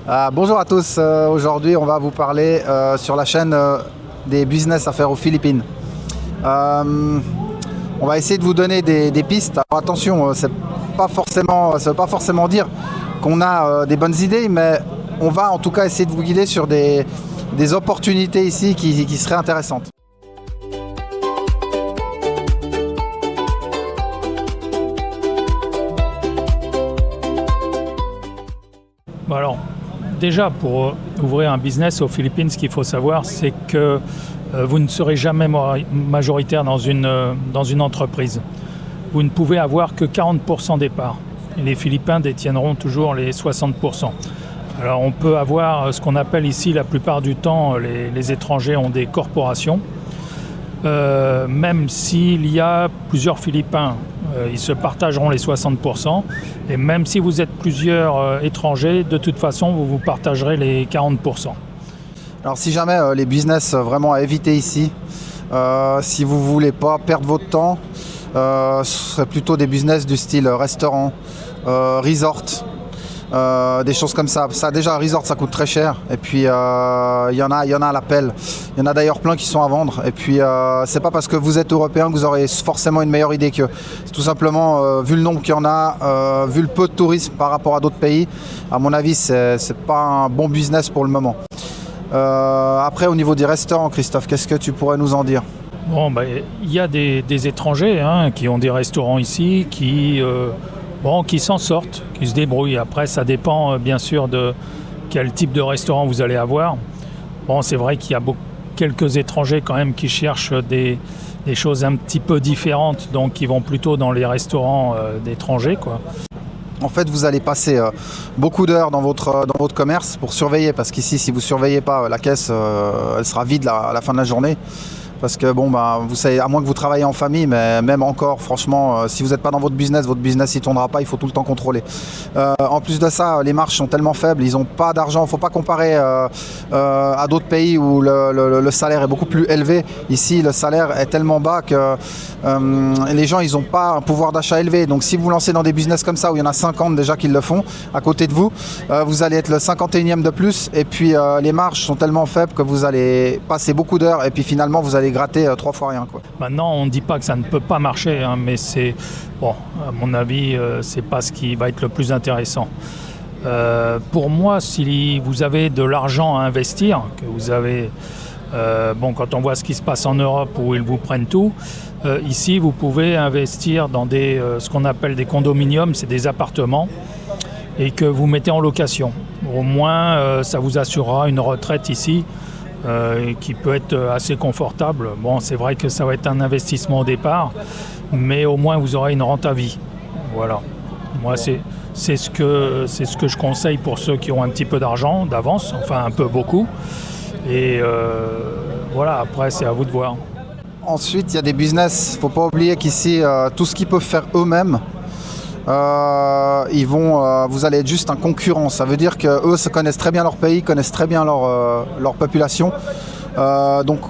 Bonjour à tous, aujourd'hui on va vous parler sur la chaîne des business à faire aux Philippines. On va essayer de vous donner des pistes. Alors attention, ça ne veut pas forcément dire qu'on a des bonnes idées, mais on va en tout cas essayer de vous guider sur des opportunités ici qui seraient intéressantes. Bon alors, déjà pour ouvrir un business aux Philippines, ce qu'il faut savoir, c'est que vous ne serez jamais majoritaire dans une entreprise. Vous ne pouvez avoir que 40% des parts. Et les Philippins détiendront toujours les 60%. Alors on peut avoir ce qu'on appelle ici la plupart du temps, les étrangers ont des corporations. Même s'il y a plusieurs Philippins, ils se partageront les 60%. Et même si vous êtes plusieurs étrangers, de toute façon, vous partagerez les 40%. Alors si jamais les business vraiment à éviter ici, si vous ne voulez pas perdre votre temps, ce serait plutôt des business du style restaurant, resort, des choses comme ça. Déjà, un resort, ça coûte très cher. Et puis, il y en a à l'appel. Il y en a d'ailleurs plein qui sont à vendre. Et puis, c'est pas parce que vous êtes européen que vous aurez forcément une meilleure idée qu'eux. C'est tout simplement, vu le nombre qu'il y en a, vu le peu de tourisme par rapport à d'autres pays, à mon avis, c'est pas un bon business pour le moment. Après, au niveau des restaurants, Christophe, qu'est-ce que tu pourrais nous en dire ? Bon, il y a des étrangers qui ont des restaurants ici, qui s'en sortent, qui se débrouillent. Après, ça dépend bien sûr de quel type de restaurant vous allez avoir. Bon, c'est vrai qu'il y a quelques étrangers quand même qui cherchent des choses un petit peu différentes, donc qui vont plutôt dans les restaurants d'étrangers, quoi. En fait, vous allez passer beaucoup d'heures dans votre commerce pour surveiller, parce qu'ici, si vous ne surveillez pas, la caisse, elle sera vide à la fin de la journée. Parce que vous savez, à moins que vous travaillez en famille, mais même encore, franchement, si vous n'êtes pas dans votre business il ne tournera pas, il faut tout le temps contrôler. En plus de ça, les marges sont tellement faibles, ils n'ont pas d'argent. Il ne faut pas comparer à d'autres pays où le salaire est beaucoup plus élevé. Ici, le salaire est tellement bas que les gens, ils n'ont pas un pouvoir d'achat élevé. Donc si vous vous lancez dans des business comme ça, où il y en a 50 déjà qui le font, à côté de vous, vous allez être le 51e de plus. Et puis les marges sont tellement faibles que vous allez passer beaucoup d'heures. Et puis finalement, vous allez gratter 3 fois rien, quoi. Maintenant, on ne dit pas que ça ne peut pas marcher, mais c'est, à mon avis, c'est pas ce qui va être le plus intéressant. Pour moi, si vous avez de l'argent à investir, que vous avez, quand on voit ce qui se passe en Europe où ils vous prennent tout, ici vous pouvez investir dans ce qu'on appelle des condominiums, c'est des appartements, et que vous mettez en location. Au moins, ça vous assurera une retraite ici. Qui peut être assez confortable. Bon, c'est vrai que ça va être un investissement au départ, mais au moins vous aurez une rente à vie. Voilà. Moi, c'est ce que je conseille pour ceux qui ont un petit peu d'argent d'avance, enfin un peu beaucoup. Et voilà, après c'est à vous de voir. Ensuite, il y a des business. Faut pas oublier qu'ici, tout ce qu'ils peuvent faire eux-mêmes, vous allez être juste un concurrent. Ça veut dire qu'eux se connaissent très bien leur pays, connaissent très bien leur population. Donc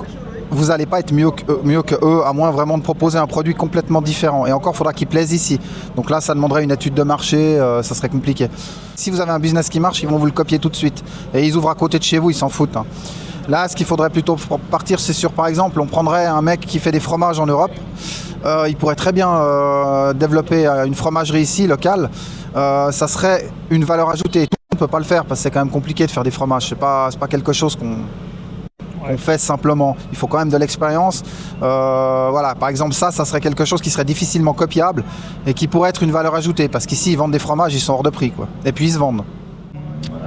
vous n'allez pas être mieux que eux, à moins vraiment de proposer un produit complètement différent. Et encore, il faudra qu'il plaise ici. Donc là, ça demanderait une étude de marché, ça serait compliqué. Si vous avez un business qui marche, ils vont vous le copier tout de suite. Et ils ouvrent à côté de chez vous, ils s'en foutent. Là, ce qu'il faudrait plutôt partir, c'est sur, par exemple, on prendrait un mec qui fait des fromages en Europe. Il pourrait très bien développer une fromagerie ici, locale. Ça serait une valeur ajoutée. Tout le monde ne peut pas le faire parce que c'est quand même compliqué de faire des fromages. C'est pas quelque chose qu'on fait simplement. Il faut quand même de l'expérience. Voilà, par exemple, ça serait quelque chose qui serait difficilement copiable et qui pourrait être une valeur ajoutée. Parce qu'ici, ils vendent des fromages, ils sont hors de prix, quoi. Et puis, ils se vendent.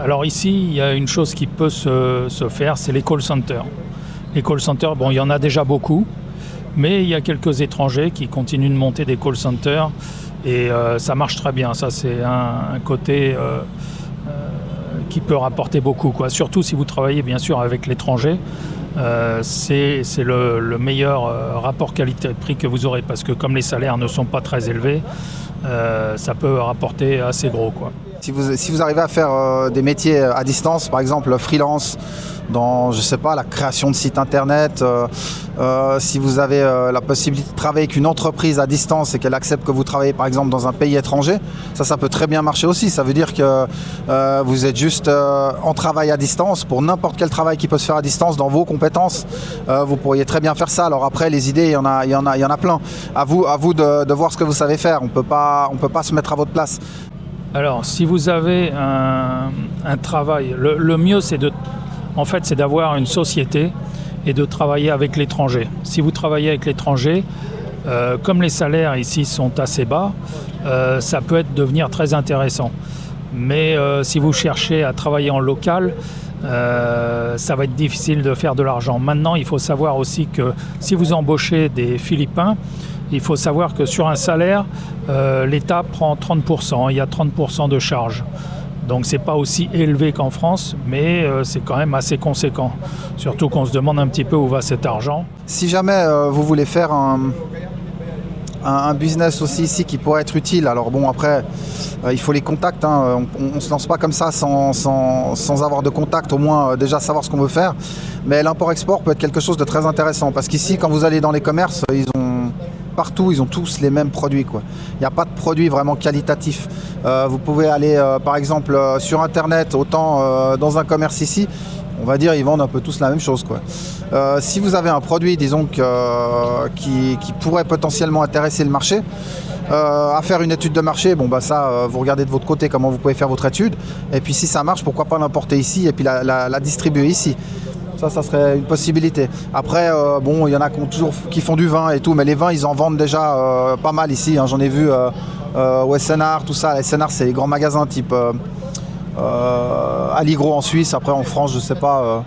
Alors ici, il y a une chose qui peut se faire, c'est les call centers. Les call centers, il y en a déjà beaucoup, mais il y a quelques étrangers qui continuent de monter des call centers et ça marche très bien. Ça, c'est un côté qui peut rapporter beaucoup, quoi. Surtout si vous travaillez bien sûr avec l'étranger. C'est le meilleur rapport qualité-prix que vous aurez parce que comme les salaires ne sont pas très élevés, ça peut rapporter assez gros, quoi. Si vous arrivez à faire des métiers à distance, par exemple freelance, dans, je sais pas, la création de sites internet, si vous avez la possibilité de travailler avec une entreprise à distance et qu'elle accepte que vous travaillez par exemple dans un pays étranger, ça peut très bien marcher aussi. Ça veut dire que vous êtes juste en travail à distance pour n'importe quel travail qui peut se faire à distance dans vos compétences. Vous pourriez très bien faire ça. Alors après, les idées, il y en a plein. À vous de voir ce que vous savez faire. On peut pas se mettre à votre place. Alors, si vous avez un travail, le mieux c'est d'avoir une société et de travailler avec l'étranger. Si vous travaillez avec l'étranger, comme les salaires ici sont assez bas, ça peut devenir très intéressant. Mais si vous cherchez à travailler en local, ça va être difficile de faire de l'argent. Maintenant, il faut savoir aussi que si vous embauchez des Philippins, il faut savoir que sur un salaire, l'État prend 30%, il y a 30% de charges. Donc c'est pas aussi élevé qu'en France, mais c'est quand même assez conséquent. Surtout qu'on se demande un petit peu où va cet argent. Si jamais vous voulez faire un business aussi ici qui pourrait être utile, alors bon après il faut les contacts, hein. On se lance pas comme ça sans avoir de contact, au moins déjà savoir ce qu'on veut faire. Mais l'import-export peut être quelque chose de très intéressant parce qu'ici quand vous allez dans les commerces, partout, ils ont tous les mêmes produits, quoi. Il n'y a pas de produit vraiment qualitatif. Vous pouvez aller, par exemple, sur Internet, autant dans un commerce ici, on va dire, ils vendent un peu tous la même chose, quoi. Si vous avez un produit, disons, qui pourrait potentiellement intéresser le marché, à faire une étude de marché, bon, bah ça, vous regardez de votre côté comment vous pouvez faire votre étude. Et puis si ça marche, pourquoi pas l'importer ici et puis la distribuer ici. Ça serait une possibilité. Après, bon, il y en a qui font du vin et tout, mais les vins, ils en vendent déjà pas mal ici, hein. J'en ai vu au SNR, tout ça. SNR, c'est les grands magasins type Allegro en Suisse. Après, en France, je sais pas.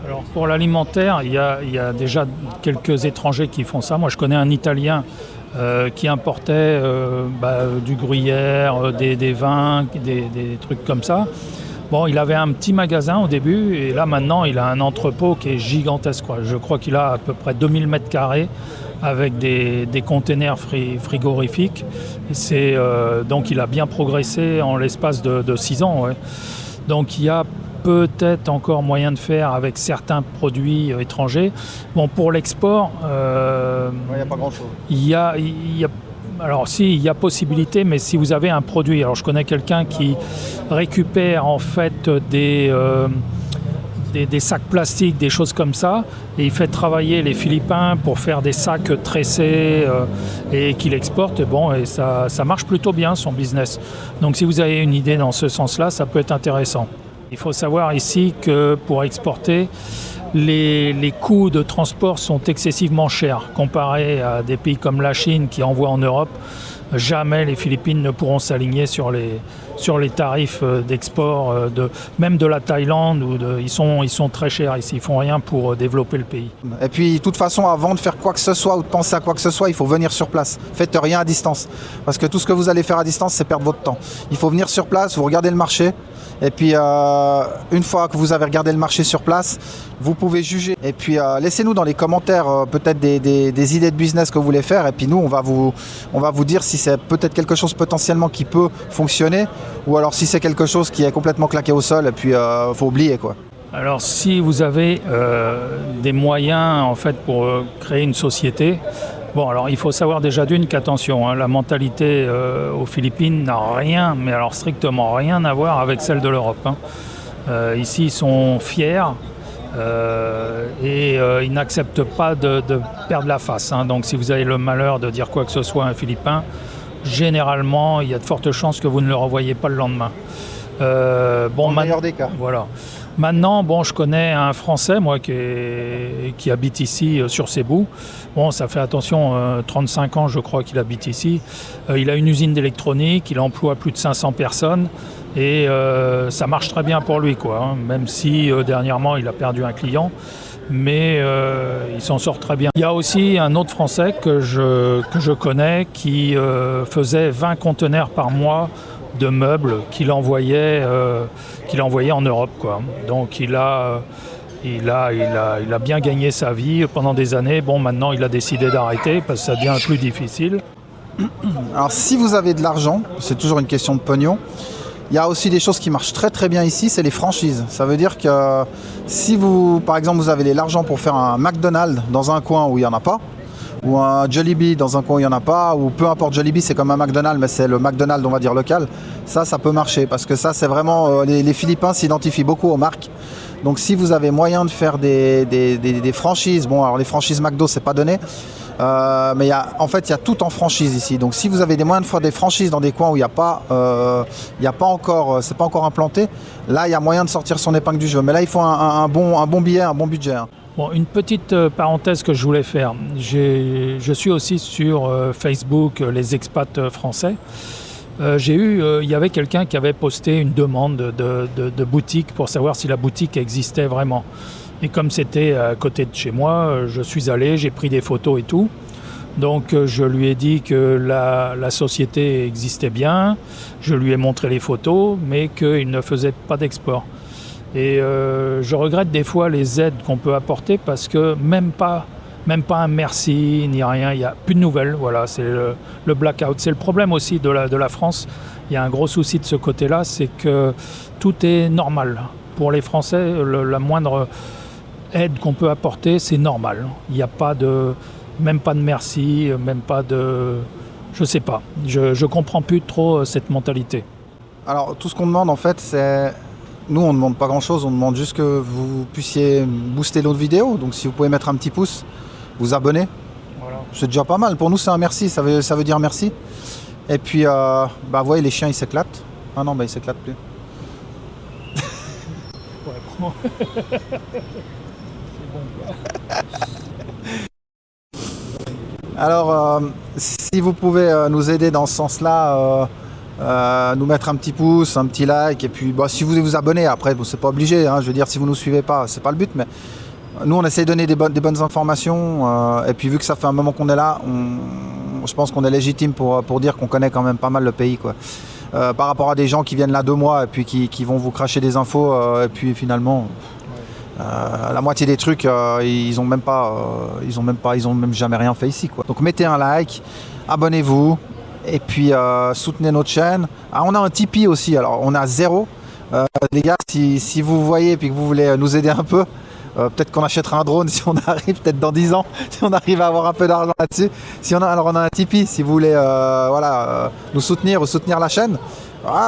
Alors, pour l'alimentaire, il y a déjà quelques étrangers qui font ça. Moi, je connais un Italien qui importait du gruyère, des vins, des trucs comme ça. Bon, il avait un petit magasin au début et là maintenant il a un entrepôt qui est gigantesque, quoi. Je crois qu'il a à peu près 2000 mètres carrés avec des containers frigorifiques. Et donc il a bien progressé en l'espace de 6 ans. Ouais. Donc il y a peut-être encore moyen de faire avec certains produits étrangers. Bon, pour l'export, Il n'y a pas grand-chose. Alors si, il y a possibilité, mais si vous avez un produit, alors je connais quelqu'un qui récupère en fait des sacs plastiques, des choses comme ça, et il fait travailler les Philippins pour faire des sacs tressés et qu'il exporte, et ça marche plutôt bien son business. Donc si vous avez une idée dans ce sens-là, ça peut être intéressant. Il faut savoir ici que pour exporter, les coûts de transport sont excessivement chers comparés à des pays comme la Chine qui envoient en Europe. Jamais les Philippines ne pourront s'aligner sur les tarifs d'export, même de la Thaïlande. Ils sont très chers ici, ils ne font rien pour développer le pays. Et puis, de toute façon, avant de faire quoi que ce soit ou de penser à quoi que ce soit, il faut venir sur place. Faites rien à distance. Parce que tout ce que vous allez faire à distance, c'est perdre votre temps. Il faut venir sur place, vous regardez le marché. Et puis, une fois que vous avez regardé le marché sur place, vous pouvez juger. Et puis, laissez-nous dans les commentaires peut-être des idées de business que vous voulez faire. Et puis, nous, on va vous dire si c'est peut-être quelque chose potentiellement qui peut fonctionner ou alors si c'est quelque chose qui est complètement claqué au sol et puis faut oublier, quoi. Alors, si vous avez des moyens en fait pour créer une société, bon, alors il faut savoir déjà qu'attention, la mentalité aux Philippines n'a rien, mais alors strictement rien à voir avec celle de l'Europe. Ici, ils sont fiers et ils n'acceptent pas de perdre la face. Donc, si vous avez le malheur de dire quoi que ce soit à un Philippin, généralement, il y a de fortes chances que vous ne le revoyez pas le lendemain. Dans le meilleur des cas. Voilà. Maintenant, je connais un Français, moi, qui habite ici sur Cebu. Bon, ça fait 35 ans, je crois, qu'il habite ici. Il a une usine d'électronique, il emploie plus de 500 personnes et ça marche très bien pour lui, quoi. Même si dernièrement, il a perdu un client. Mais il s'en sort très bien. Il y a aussi un autre Français que je connais qui faisait 20 conteneurs par mois de meubles qu'il envoyait en Europe, quoi. Donc il a bien gagné sa vie pendant des années. Bon, maintenant il a décidé d'arrêter parce que ça devient plus difficile. Alors si vous avez de l'argent, c'est toujours une question de pognon. Il y a aussi des choses qui marchent très très bien ici, c'est les franchises. Ça veut dire que si vous, par exemple, vous avez l'argent pour faire un McDonald's dans un coin où il n'y en a pas, ou un Jollibee dans un coin où il n'y en a pas, ou peu importe, Jollibee c'est comme un McDonald's, mais c'est le McDonald's on va dire local, ça peut marcher, parce que ça c'est vraiment, les Philippins s'identifient beaucoup aux marques. Donc si vous avez moyen de faire des franchises, bon alors les franchises McDo c'est pas donné, mais en fait il y a tout en franchise ici. Donc si vous avez des moyens de faire des franchises dans des coins où il n'y a pas encore, c'est pas encore implanté, là il y a moyen de sortir son épingle du jeu. Mais là il faut un bon billet, un bon budget. Hein. Bon, une petite parenthèse que je voulais faire. Je suis aussi sur Facebook, les expats français. Il y avait quelqu'un qui avait posté une demande de boutique pour savoir si la boutique existait vraiment. Et comme c'était à côté de chez moi, je suis allé, j'ai pris des photos et tout. Donc je lui ai dit que la société existait bien, je lui ai montré les photos, mais qu'il ne faisait pas d'export. Et je regrette des fois les aides qu'on peut apporter parce que même pas un merci ni rien, il n'y a plus de nouvelles. Voilà, c'est le blackout. C'est le problème aussi de la France. Il y a un gros souci de ce côté-là, c'est que tout est normal. Pour les Français, la moindre aide qu'on peut apporter, c'est normal. Il n'y a même pas de merci, même pas de... Je sais pas. Je comprends plus trop cette mentalité. Alors tout ce qu'on demande en fait, c'est... Nous, on ne demande pas grand-chose, on demande juste que vous puissiez booster notre vidéo. Donc si vous pouvez mettre un petit pouce, vous abonner, voilà. C'est déjà pas mal. Pour nous, c'est un merci, ça veut dire merci. Et puis, vous voyez, les chiens, ils s'éclatent. Ah non, ils s'éclatent plus. Ouais, bon. C'est bon. Alors, si vous pouvez nous aider dans ce sens-là, nous mettre un petit pouce, un petit like, et puis si vous voulez vous abonner, après c'est pas obligé, hein, je veux dire si vous nous suivez pas, c'est pas le but, mais nous on essaie de donner des bonnes informations, et puis vu que ça fait un moment qu'on est là, je pense qu'on est légitime pour dire qu'on connaît quand même pas mal le pays, quoi. Par rapport à des gens qui viennent là 2 mois et puis qui vont vous cracher des infos, et puis finalement la moitié des trucs ils ont même jamais rien fait ici, quoi. Donc mettez un like, abonnez-vous. Et puis soutenez notre chaîne. Ah, on a un Tipeee aussi, alors on a 0. Les gars, si vous voyez et que vous voulez nous aider un peu, peut-être qu'on achètera un drone si on arrive, peut-être dans 10 ans, si on arrive à avoir un peu d'argent là-dessus. Alors on a un Tipeee, si vous voulez nous soutenir ou soutenir la chaîne,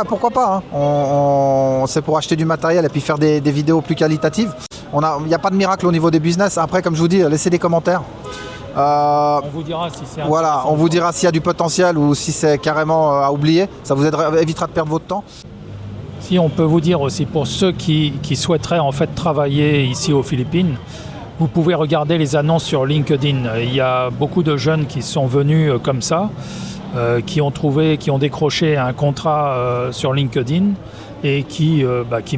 pourquoi pas, hein. C'est pour acheter du matériel et puis faire des vidéos plus qualitatives. Il n'y a pas de miracle au niveau des business. Après, comme je vous dis, laissez des commentaires. On vous dira si c'est voilà, on vous dira s'il y a du potentiel ou si c'est carrément à oublier. Ça vous évitera de perdre votre temps. Si on peut vous dire aussi pour ceux qui souhaiteraient en fait travailler ici aux Philippines, vous pouvez regarder les annonces sur LinkedIn. Il y a beaucoup de jeunes qui sont venus comme ça, qui ont décroché un contrat sur LinkedIn et qui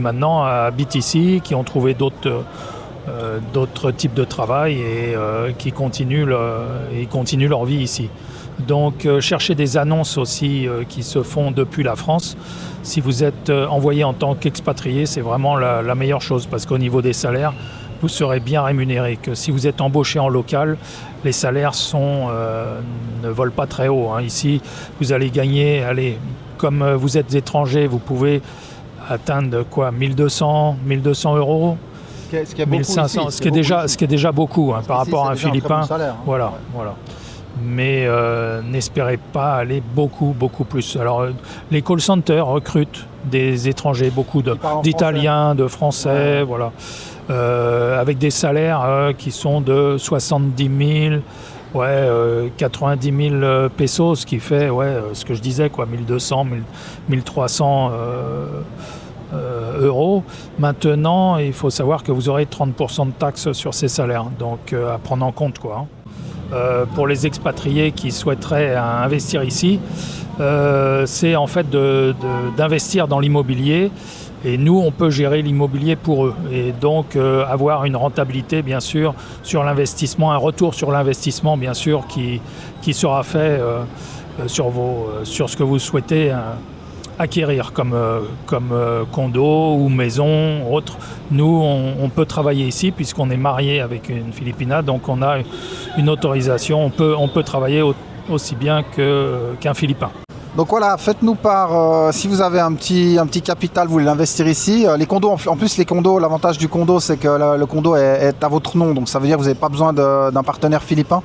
maintenant habitent ici, qui ont trouvé d'autres types de travail et qui continuent leur vie ici. Donc cherchez des annonces aussi qui se font depuis la France. Si vous êtes envoyé en tant qu'expatrié, c'est vraiment la meilleure chose parce qu'au niveau des salaires, vous serez bien rémunéré. Que si vous êtes embauché en local, les salaires ne volent pas très haut, hein. Ici, vous allez gagner, comme vous êtes étranger, vous pouvez atteindre 1200 euros. Ce qui est 1500, ici, ce qui est déjà beaucoup, hein, par rapport à un Philippin. Salaire, hein. Voilà. Mais n'espérez pas aller beaucoup plus. Alors les call centers recrutent des étrangers, beaucoup d'Italiens, de Français, voilà, avec des salaires qui sont de 70 000, 90 000 pesos, ce qui fait ce que je disais, 1200, 1300 euros. Maintenant, il faut savoir que vous aurez 30% de taxes sur ces salaires, donc à prendre en compte, quoi. Pour les expatriés qui souhaiteraient investir ici, c'est en fait d'investir dans l'immobilier, et nous on peut gérer l'immobilier pour eux et donc avoir une rentabilité bien sûr sur l'investissement, un retour sur l'investissement bien sûr qui sera fait sur ce que vous souhaitez acquérir comme condo ou maison, autre. Nous, on peut travailler ici puisqu'on est marié avec une Philippina, donc on a une autorisation, on peut travailler aussi bien qu'un Philippin. Donc voilà, faites-nous part, si vous avez un petit capital, vous voulez l'investir ici. Les condos, en plus les condos, l'avantage du condo, c'est que le condo est à votre nom. Donc ça veut dire que vous n'avez pas besoin d'un partenaire philippin.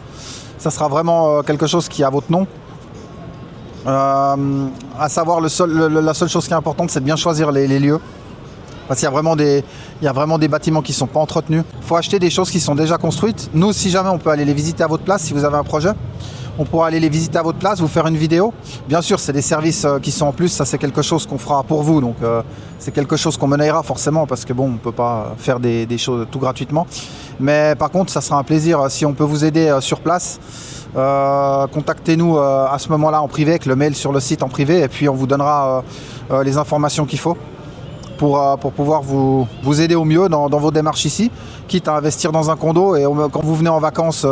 Ça sera vraiment quelque chose qui est à votre nom. À savoir, la seule chose qui est importante, c'est de bien choisir les lieux. Parce qu'il y a vraiment des bâtiments qui ne sont pas entretenus. Il faut acheter des choses qui sont déjà construites. Nous, si jamais, on peut aller les visiter à votre place, si vous avez un projet. On pourra aller les visiter à votre place, vous faire une vidéo. Bien sûr, c'est des services qui sont en plus, ça c'est quelque chose qu'on fera pour vous. Donc c'est quelque chose qu'on mènera forcément parce que bon, on ne peut pas faire des choses tout gratuitement. Mais par contre, ça sera un plaisir si on peut vous aider sur place. Contactez-nous à ce moment-là en privé, avec le mail sur le site en privé, et puis on vous donnera les informations qu'il faut pour pouvoir vous aider au mieux dans vos démarches ici, quitte à investir dans un condo. Et quand vous venez en vacances,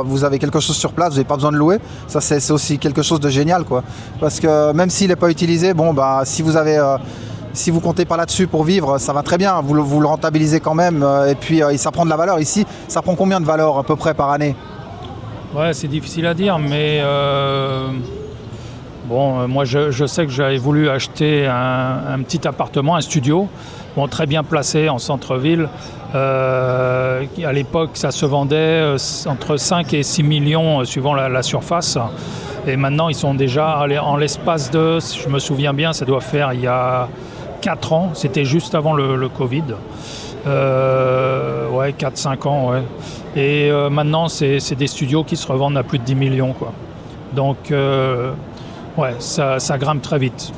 vous avez quelque chose sur place, vous n'avez pas besoin de louer. Ça, c'est aussi quelque chose de génial, quoi. Parce que même s'il n'est pas utilisé, si vous comptez pas là-dessus pour vivre, ça va très bien, vous le rentabilisez quand même. Et puis ça prend de la valeur ici. Ça prend combien de valeur à peu près par année? Ouais, c'est difficile à dire, mais moi je sais que j'avais voulu acheter un petit appartement, un studio, très bien placé en centre-ville. À l'époque, ça se vendait entre 5 et 6 millions suivant la surface. Et maintenant, ils sont déjà en l'espace de, si je me souviens bien, ça doit faire il y a 4 ans, c'était juste avant le Covid. 4-5 ans, ouais. Et maintenant, c'est des studios qui se revendent à plus de 10 millions, quoi. Donc, ça grimpe très vite.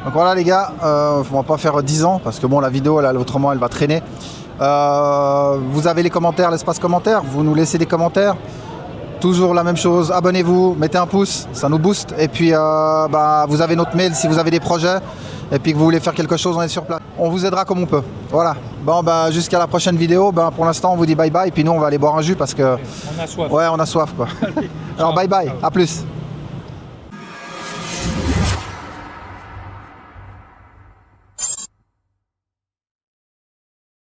Donc voilà les gars, on va pas faire 10 ans parce que bon, la vidéo là, autrement elle va traîner. Vous avez les commentaires, l'espace commentaire, vous nous laissez des commentaires. Toujours la même chose, abonnez-vous, mettez un pouce, ça nous booste. Et puis vous avez notre mail si vous avez des projets et puis que vous voulez faire quelque chose, on est sur place. On vous aidera comme on peut. Voilà. Bon jusqu'à la prochaine vidéo. Pour l'instant on vous dit bye bye, puis nous on va aller boire un jus parce que On a soif. Ouais, on a soif quoi. Alors bye bye, à plus.